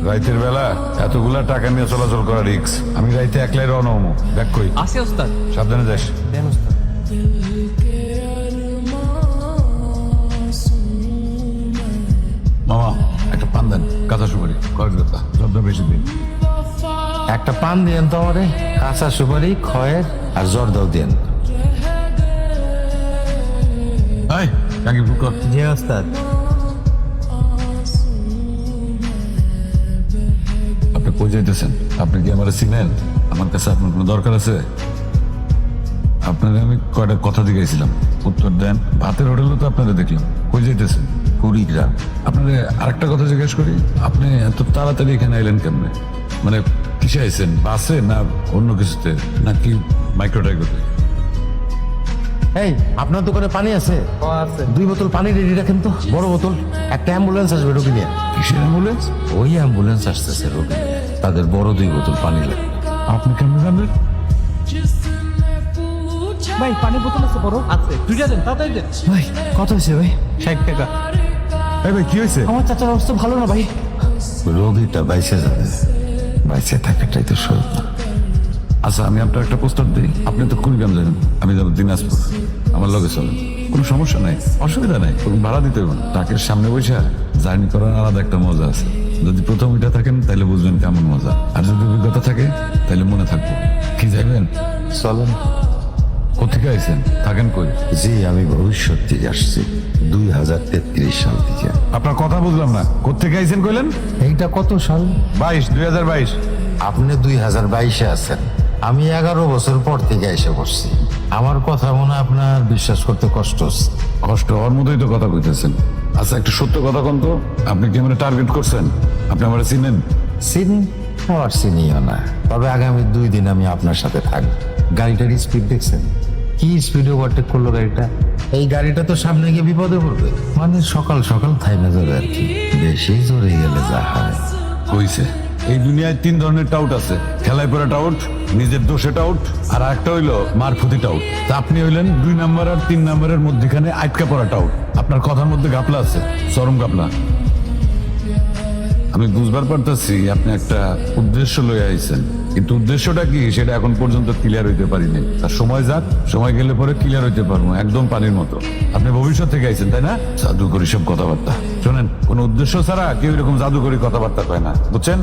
রাইতের বেলা এতগুলা টাকা নিয়ে চলাচল করা রিক্স। আমি রাইতে একলাই রওনা হবো। ব্যাক কই আসে ওস্তাদ। সাবধানে যাস। দেন ওস্তাদ। মামা একটা পান দেন, কাঁচা সুপারি, কয়েকটা জর্দা বেশি দিন। একটা পান দিয়েন তো আমারে, কাঁচা সুপারি, খয়ের আর জর্দাও দিয়েন। এই কাকি বুক কর। জি ওস্তাদ। আপনি কই যাইতেছেন? আপনি কি আমার চিনেন? আমার কাছে আপনার কোনো দরকার আছে? আপনাদের আমি কয়টা কথা জিজ্ঞাসিলাম, উত্তর দেন। ভাতের হোটেলে তো আপনাদের দেখলাম। কই যাইতেছেন? কুড়িগ্রাম। আপনাদের আরেকটা কথা জিজ্ঞেস করি, আপনি এত তাড়াতাড়ি এখানে এলেন কেমনে? মানে কিসে আইছেন? বাসে না অন্য কিছুতে, নাকি মাইক্রোটাইগোতে? এই আপনার দোকানে পানি আছে? ও আছে। 2 বোতল পানি রেডি রাখেন তো, বড় বোতল। একটা অ্যাম্বুলেন্স আসবে রোগী নিয়ে। কিসের অ্যাম্বুলেন্স? ওই অ্যাম্বুলেন্স আসতেছে রোগী নিয়ে। তাদের বড় 2 বোতল পানি লাগবে। আপনি কেমন জানবেন? ভাই পানির বোতল আছে বড়? আছে। দুইটা দেন, তাড়াতাড়ি দেন। ভাই কত হয়েছে ভাই? 60 টাকা। এই ভাই কি হয়েছে? আমার চাচার অবস্থা ভালো না ভাই। রোগীটা বাইসে যাবে, বাইসে থাকাটাই তো সব। আচ্ছা আমি আপনার একটা প্রস্তাব দিই। আপনি তো কুড়িগ্রাম যাবেন, আমি যাবো দিনাজপুর। আমার লগে চলেন, কোনো সমস্যা নাই, অসুবিধা নাই। কোনো ভাড়া দিতে হবে না। ট্রাকের সামনে বসে জার্নি করার আলাদা একটা মজা আছে। যদি প্রথম ওইটা থাকেন তাহলে বুঝবেন কেমন মজা, আর যদি অভিজ্ঞতা থাকে তাহলে মনে থাকবো। কি যাবেন? চলেন। কোথেকে আইছেন? থাকেন কই? জি আমি ভবিষ্যৎ থেকে আসছি, 2033 সাল থেকে। আপনার কথা বুঝলাম না, কোথেকে আইছেন কইলেন? এইটা কত সাল? 2022। আপনি 2022-এ আছেন, আমি 11 বছর পর থেকে এসে বসছি। আমার কথা মনে হয় আপনার বিশ্বাস করতে কষ্ট হচ্ছে। কষ্ট হওয়ার মতোই তো কথা কইতেছেন। আচ্ছা একটা সত্য কথা কোন তো, আপনি কি আমার টার্গেট করছেন? আপনি আমার চিনেন? চিনি আর চিনিও না, তবে আগামী 2 দিন আমি আপনার সাথে থাকবো। গাড়িটার স্পিড দেখছেন? কি স্পিডে ওভারটেক করলো গাড়িটা! এই গাড়িটা তো সামনে গিয়ে বিপদে পড়বে। মানে সকাল সকাল থাইমে যাবে আর কি, বেশি জোরে গেলে যা হয়। হইছে। এই দুনিয়ায় 3 ধরনের টাউট আছে। খেলায় পড়া টাউট, নিজের দোষে টাউট, আর একটা হইলো মারফতি টাউট। তা আপনি হইলেন 2 নাম্বার আর 3 নাম্বারের মধ্যখানে আটকা পড়া টাউট। আপনার কথার মধ্যে গাপলা আছে, চরম গাপলা। আমি বুঝবার পারতেছি আপনি একটা উদ্দেশ্য লয়ে আইছেন, কিন্তু উদ্দেশ্যটা কি সেটা এখন পর্যন্ত ক্লিয়ার হইতে পারিনি। আর সময় যাক, সময় গেলে পরে ক্লিয়ার হইতে পারবো, একদম পানির মতো। আপনি ভবিষ্যৎ থেকে আইছেন তাই না? জাদুকরি সব কথাবার্তা শোনেন, কোন উদ্দেশ্য ছাড়া কেউ এরকম জাদুকরি কথাবার্তা কয় না, বুঝছেন?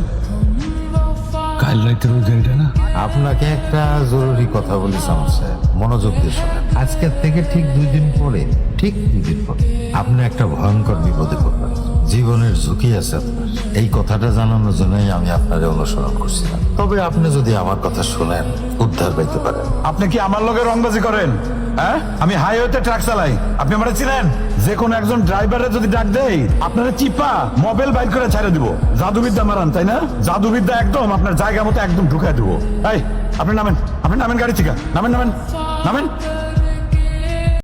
কাল রাইতের ওই গাড়িটা না? আপনাকে একটা জরুরি কথা বলি সামর সাহেব, মনোযোগ দিয়ে শোনেন। আজকের থেকে ঠিক 2 দিন পরে, ঠিক 2 দিন পরে আপনি একটা ভয়ঙ্কর বিপদে পড়বেন। জীবনের ঝুঁকি আছে আপনার। এই কথাটা জানানোর জন্যই আমি আপনারে অনুসরণ করছিলাম। তবে আপনি যদি আমার কথা শুনেন, উদ্ধার পাইতে পারেন। আপনি কি আমার লগে রংবাজি করেন? হ্যাঁ, আমি হাইওয়েতে ট্রাক চালাই, আপনি আমারে চিনেন? যে কোনো একজন ড্রাইভারে যদি ডাক দেই, আপনারা চিপা মোবাইল বাইর করে ছেড়ে দিব। জাদুবিদ্যা মারান তাই না? জাদুবিদ্যা একদম আপনার জায়গা মতো একদম ঢুকাই দিব। এই আপনি নামেন, আপনি নামেন গাড়ি থেকে, নামেন নামেন নামেন।